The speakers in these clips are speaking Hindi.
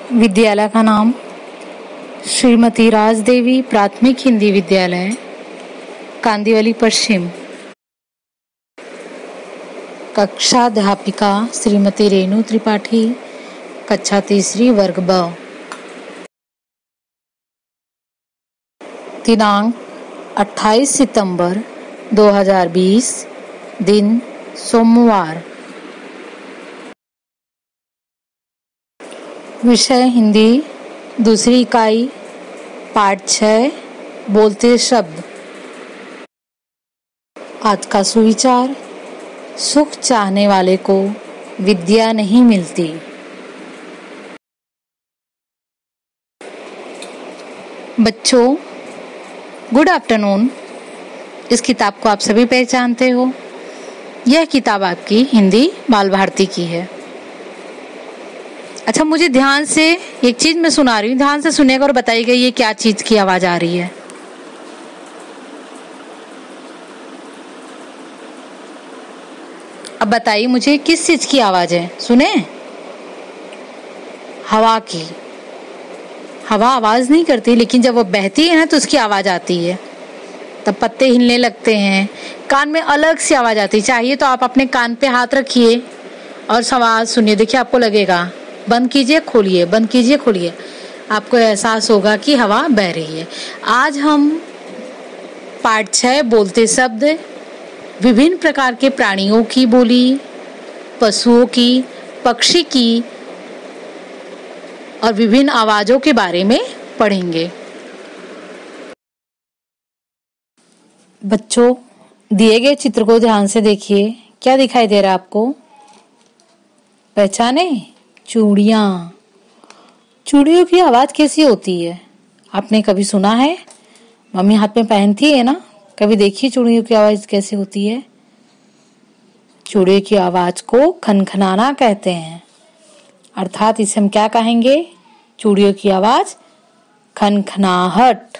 विद्यालय का नाम श्रीमती राजदेवी प्राथमिक हिंदी विद्यालय, कांदिवली पश्चिम। कक्षाध्यापिका श्रीमती रेणु त्रिपाठी, कक्षा तीसरी, वर्ग ब। दिनांक 28 सितंबर 2020, दिन सोमवार। विषय हिंदी, दूसरी इकाई, पाठ 6, बोलते शब्द। आज का सुविचार, सुख चाहने वाले को विद्या नहीं मिलती। बच्चों, गुड आफ्टरनून। इस किताब को आप सभी पहचानते हो। यह किताब आपकी हिंदी बाल भारती की है। अच्छा, मुझे ध्यान से एक चीज मैं सुना रही हूँ, ध्यान से सुनिएगा और बताइएगा ये क्या चीज की आवाज आ रही है। अब बताइए मुझे किस चीज की आवाज है। सुने? हवा की। हवा आवाज नहीं करती, लेकिन जब वो बहती है ना तो उसकी आवाज आती है। तब पत्ते हिलने लगते हैं, कान में अलग सी आवाज आती है। चाहिए तो आप अपने कान पे हाथ रखिए और आवाज सुनिए, देखिए आपको लगेगा। बंद कीजिए, खोलिए, बंद कीजिए, खोलिए, आपको एहसास होगा कि हवा बह रही है। आज हम पाठ 6 बोलते शब्द, विभिन्न प्रकार के प्राणियों की बोली, पशुओं की, पक्षी की और विभिन्न आवाजों के बारे में पढ़ेंगे। बच्चों, दिए गए चित्र को ध्यान से देखिए। क्या दिखाई दे रहा है आपको? पहचाने? चूड़ियां। चूड़ियों की आवाज कैसी होती है? आपने कभी सुना है? मम्मी हाथ में पहनती है ना, कभी देखी चूड़ियों की आवाज कैसी होती है? चूड़ियों की आवाज को खनखनाना कहते हैं। अर्थात इसे हम क्या कहेंगे? चूड़ियों की आवाज खनखनाहट।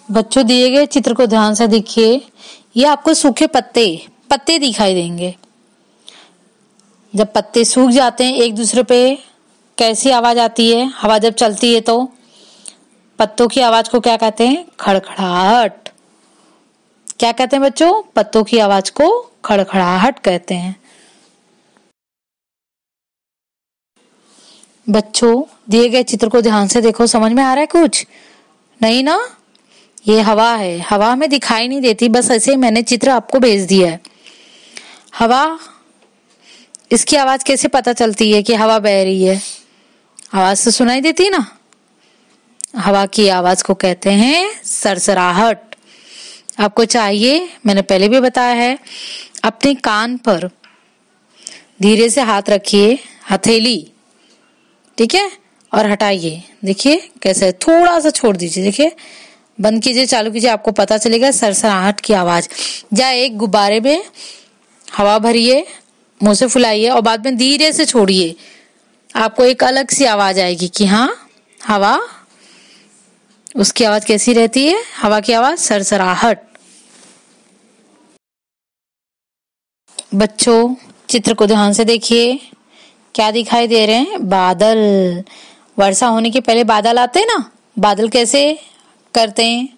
बच्चों, दिए गए चित्र को ध्यान से देखिए। ये आपको सूखे पत्ते दिखाई देंगे। जब पत्ते सूख जाते हैं एक दूसरे पे, कैसी आवाज आती है? हवा जब चलती है तो पत्तों की आवाज को क्या कहते हैं? खड़खड़ाहट। क्या कहते हैं बच्चों? पत्तों की आवाज को खड़खड़ाहट कहते हैं। बच्चों, दिए गए चित्र को ध्यान से देखो। समझ में आ रहा है कुछ? नहीं ना? ये हवा है। हवा हमें दिखाई नहीं देती, बस ऐसे मैंने चित्र आपको भेज दिया है। हवा, इसकी आवाज कैसे पता चलती है कि हवा बह रही है? आवाज से सुनाई देती है ना। हवा की आवाज को कहते हैं सरसराहट। आपको चाहिए, मैंने पहले भी बताया है, अपने कान पर धीरे से हाथ रखिए, हथेली, ठीक है, और हटाइए। देखिए कैसे, थोड़ा सा छोड़ दीजिए। देखिए, बंद कीजिए, चालू कीजिए, आपको पता चलेगा सरसराहट की आवाज। या एक गुब्बारे में हवा भरिए, मुंह से फुलाइए और बाद में धीरे से छोड़िए। आपको एक अलग सी आवाज आएगी कि हाँ, हवा, उसकी आवाज कैसी रहती है? हवा की आवाज सरसराहट। बच्चों, चित्र को ध्यान से देखिए। क्या दिखाई दे रहे हैं? बादल। वर्षा होने के पहले बादल आते हैं ना, बादल कैसे करते हैं?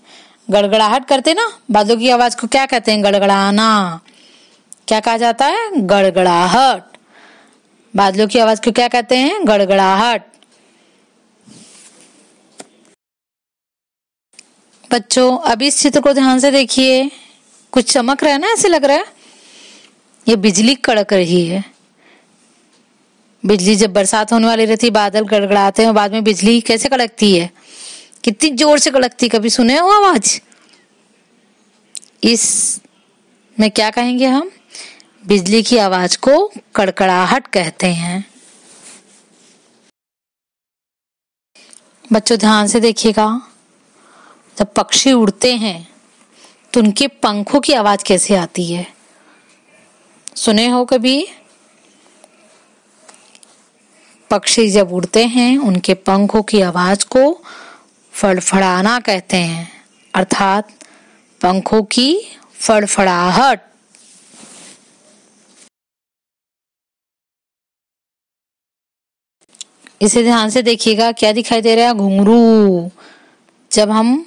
गड़गड़ाहट करते ना। बादलों की आवाज को क्या कहते हैं? गड़गड़ाना। क्या कहा जाता है? गड़गड़ाहट। बादलों की आवाज को क्या कहते हैं? गड़गड़ाहट। बच्चों, अभी इस चित्र को ध्यान से देखिए। कुछ चमक रहा है ना, ऐसे लग रहा है ये बिजली कड़क रही है। बिजली जब बरसात होने वाली रहती, बादल गड़गड़ाते हैं और बाद में बिजली कैसे कड़कती है? कितनी जोर से कड़कती, कभी सुने हो आवाज? इस में क्या कहेंगे हम? बिजली की आवाज को कड़कड़ाहट कहते हैं। बच्चों, ध्यान से देखिएगा। जब पक्षी उड़ते हैं तो उनके पंखों की आवाज कैसे आती है? सुने हो कभी? पक्षी जब उड़ते हैं उनके पंखों की आवाज को फड़फड़ाना कहते हैं, अर्थात पंखों की फड़फड़ाहट। इसे ध्यान से देखिएगा, क्या दिखाई दे रहा है? घुंघरू। जब हम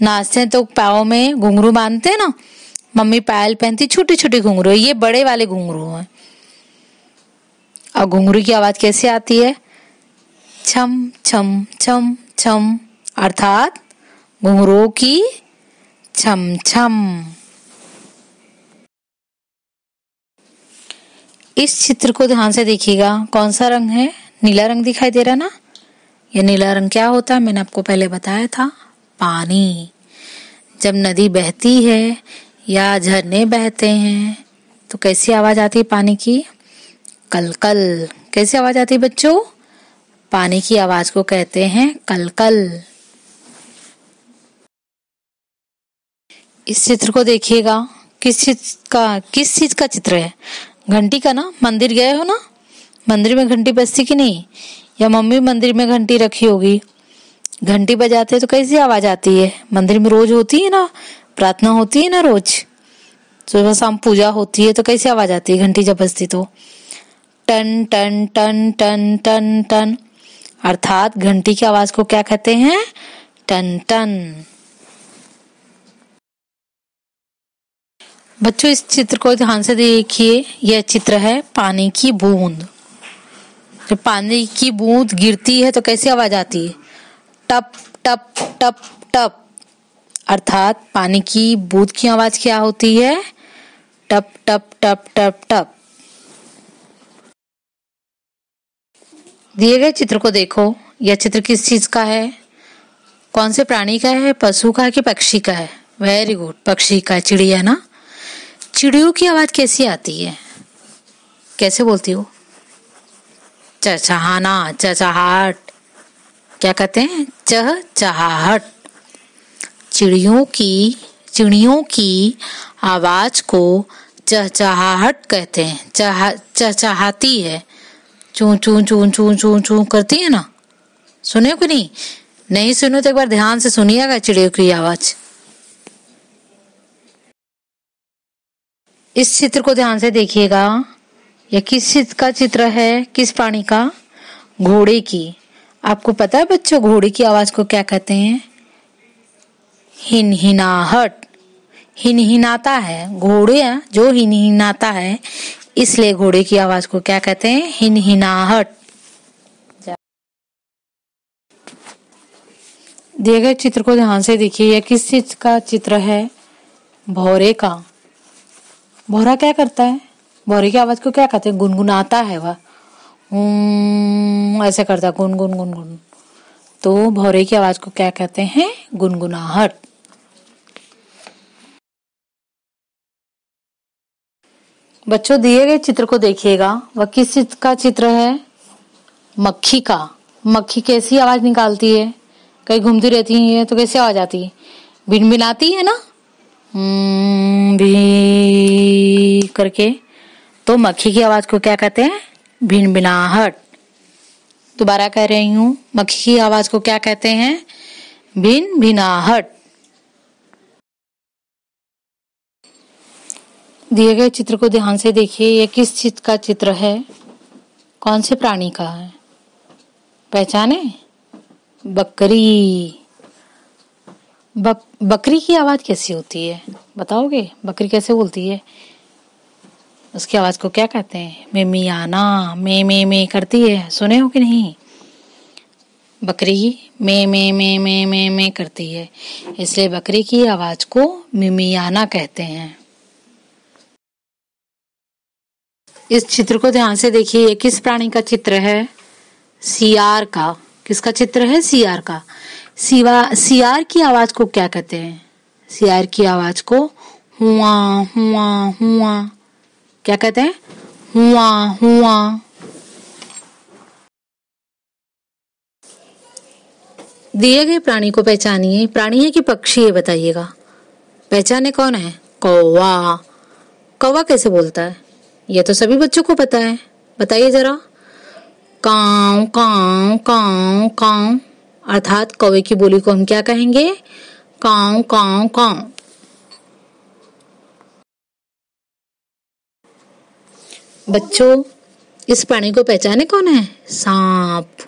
नाचते हैं तो पाँव में घुंघरू बांधते हैं ना, मम्मी पायल पहनती, छोटी छोटी घुंघरू, ये बड़े वाले घुंघरू हैं। और घुंघरू की आवाज कैसे आती है? छम छम छम छम, अर्थात घुंघरू की छम छम। इस चित्र को ध्यान से देखिएगा, कौन सा रंग है? नीला रंग दिखाई दे रहा है ना। ये नीला रंग क्या होता है? मैंने आपको पहले बताया था, पानी। जब नदी बहती है या झरने बहते हैं तो कैसी आवाज आती है पानी की? कलकल। कैसी आवाज आती है बच्चों? पानी की आवाज को कहते हैं कलकल। इस चित्र को देखिएगा, किस चीज का चित्र है? घंटी का ना। मंदिर गए हो ना, मंदिर में घंटी बजती कि नहीं? या मम्मी मंदिर में घंटी रखी होगी, घंटी बजाते तो कैसी आवाज आती है? मंदिर में रोज होती है ना, प्रार्थना होती है ना रोज, सुबह शाम पूजा होती है, तो कैसी आवाज आती है घंटी जब बजती? तो टन टन टन टन टन टन, अर्थात घंटी की आवाज को क्या कहते हैं? टन टन। बच्चों इस चित्र को ध्यान से देखिए, यह चित्र है पानी की बूंद। जब पानी की बूंद गिरती है तो कैसी आवाज आती है? टप टप टप टप, अर्थात पानी की बूंद की आवाज क्या होती है? टप टप टप टप टप। दिए गए चित्र को देखो, यह चित्र किस चीज का है? कौन से प्राणी का है? पशु का है कि पक्षी का है? वेरी गुड, पक्षी का है, चिड़िया ना। चिड़ियों की आवाज कैसी आती है? कैसे बोलती हो? चहचहाना, चहचहाहट। क्या कहते हैं? चहचहाहट। चिड़ियों की आवाज को चहचहाहट कहते हैं। चहचहाती है, चू चू चू चू चू चू करती है ना। सुने हो कि नहीं? नहीं सुनो तो एक बार ध्यान से सुनिएगा चिड़ियों की आवाज। इस चित्र को ध्यान से देखिएगा, यह किस चीज का चित्र है? किस प्राणी का? घोड़े की। आपको पता है बच्चों, घोड़े की आवाज को क्या कहते हैं? हिनहिनाहट। हिनहिनाता है घोड़े, जो हिनहिनाता है, इसलिए घोड़े की आवाज को क्या कहते हैं? हिनहिनाहट। दिए गए चित्र को ध्यान से देखिए, यह किस चीज का चित्र है? भौरे का। भौरा क्या करता है? भौरे की आवाज को क्या कहते हैं? गुनगुनाता है वह, ऐसे करता है, गुन गुन गुन गुन। तो भौरे की आवाज को क्या कहते हैं? गुनगुनाहट। बच्चों दिए गए चित्र को देखिएगा, वह किस चीज का चित्र है? मक्खी का। मक्खी कैसी आवाज निकालती है? कहीं घूमती रहती है तो कैसी आवाज आती है? भिनभिनाती है ना, भी करके। तो मक्खी की आवाज को क्या कहते हैं? भिनभिनाहट। दोबारा कह रही हूँ, मक्खी की आवाज को क्या कहते हैं? भिनभिनाहट। दिए गए चित्र को ध्यान से देखिए, यह किस चीज का चित्र है? कौन से प्राणी का है? पहचाने? बकरी। बकरी की आवाज कैसी होती है बताओगे? बकरी कैसे बोलती है? उसकी आवाज को क्या कहते हैं? मेमियाना। में करती है, सुने हो कि नहीं? बकरी में करती है, इसलिए बकरी की आवाज को मिमियाना कहते हैं। इस चित्र को ध्यान से देखिए, ये किस प्राणी का चित्र है? सियार का। किसका चित्र है? सियार का। सियार की आवाज को क्या कहते हैं? सियार की आवाज को हुआ हुआ हुआ। क्या कहते हैं? हुआ हुआ। दिए गए प्राणी को पहचानिए। प्राणी है कि पक्षी है बताइएगा। पहचाने कौन है? कौवा। कौवा कैसे बोलता है? यह तो सभी बच्चों को पता है, बताइए जरा। काव काव काव काव, अर्थात कौवे की बोली को हम क्या कहेंगे? काव काव काव। बच्चों इस प्राणी को पहचाने कौन है? सांप।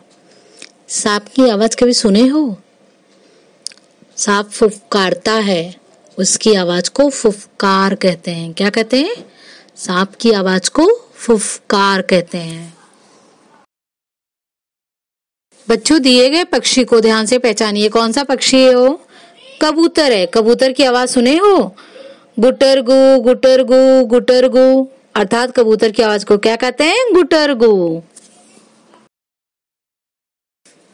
सांप की आवाज कभी सुने हो? सांप फुफकारता है, उसकी आवाज को फुफकार कहते हैं। क्या कहते हैं? सांप की आवाज को फुफकार कहते हैं। बच्चों, दिए गए पक्षी को ध्यान से पहचानिए। कौन सा पक्षी है वो? कबूतर है। कबूतर की आवाज सुने हो? गुटरगु गुटरगु गुटरगु, अर्थात कबूतर की आवाज को क्या कहते हैं? गुटरगु।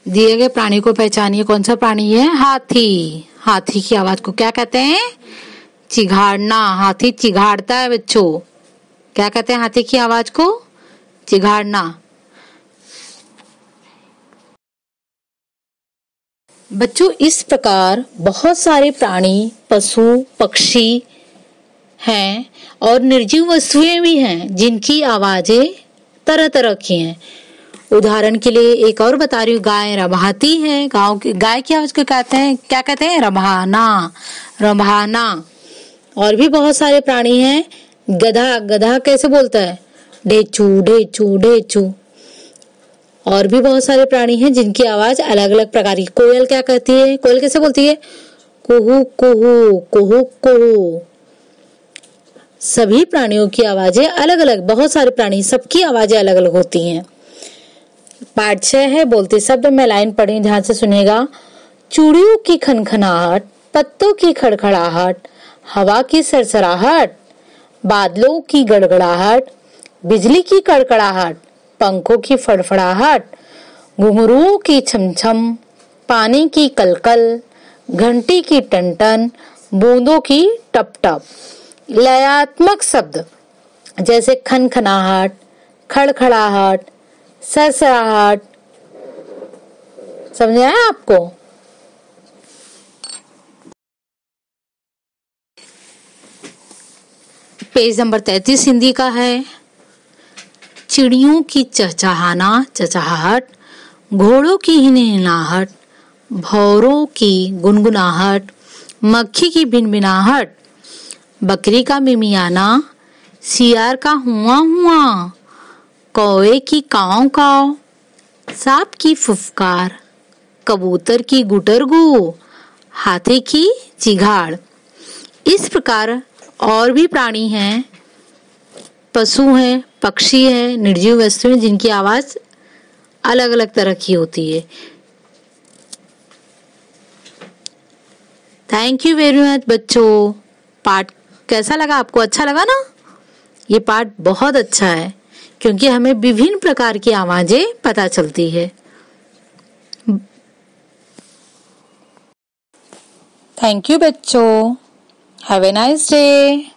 दिए गए प्राणी को पहचानिए। कौन सा प्राणी है? हाथी। हाथी की आवाज को क्या कहते हैं? चिघाड़ना। हाथी चिघाड़ता है बच्चों। क्या कहते हैं हाथी की आवाज को? चिघाड़ना। बच्चों, इस प्रकार बहुत सारे प्राणी, पशु, पक्षी हैं और निर्जीव वस्तुएं भी हैं जिनकी आवाजें तरह तरह की हैं। उदाहरण के लिए एक और बता रही हूँ, गाय रभाती है। गाय की आवाज को कहते हैं, क्या कहते हैं? रभाना। रभाना। और भी बहुत सारे प्राणी हैं। गधा, गधा कैसे बोलता है? ढेचू ढेचू ढेचू। और भी बहुत सारे प्राणी हैं जिनकी आवाज अलग अलग प्रकार की। कोयल क्या कहती है? कोयल कैसे बोलती है? कुहू कुहू कुहू कुहू। सभी प्राणियों की आवाजें अलग अलग, बहुत सारे प्राणी, सबकी आवाजें अलग अलग होती हैं। पाठ 6 है बोलते शब्द। मैं लाइन पढ़ी, ध्यान से सुनिएगा। चूड़ियों की खनखनाहट, पत्तों की खड़खड़ाहट, हवा की सरसराहट, बादलों की गड़गड़ाहट, बिजली की कड़कड़ाहट, पंखों की फड़फड़ाहट, घुंघरूओं की छमछम, पानी की कलकल, घंटी की टनटन, बूंदों की टपटप। लयात्मक शब्द जैसे खनखनाहट, खड़खड़ाहट, सरसराहट। समझ आया आपको? पेज नंबर 33 हिंदी का है। चिड़ियों की चहचहाना चहचहाहट, घोड़ों की हिनहिनाहट, भौरों की गुनगुनाहट, मक्खी की भिनभिनाहट, बकरी का मिमियाना, सियार का हुआ हुआ, कौवे की काव काव, सांप की फुफकार, कबूतर की गुटरगू, हाथी की चिघाड़। इस प्रकार और भी प्राणी हैं, पशु हैं, पक्षी हैं, निर्जीव वस्तुएं जिनकी आवाज अलग अलग तरह की होती है। थैंक यू वेरी मच बच्चों। पाठ कैसा लगा आपको? अच्छा लगा ना? ये पाठ बहुत अच्छा है क्योंकि हमें विभिन्न प्रकार की आवाजें पता चलती है। थैंक यू बच्चों। Have a nice day.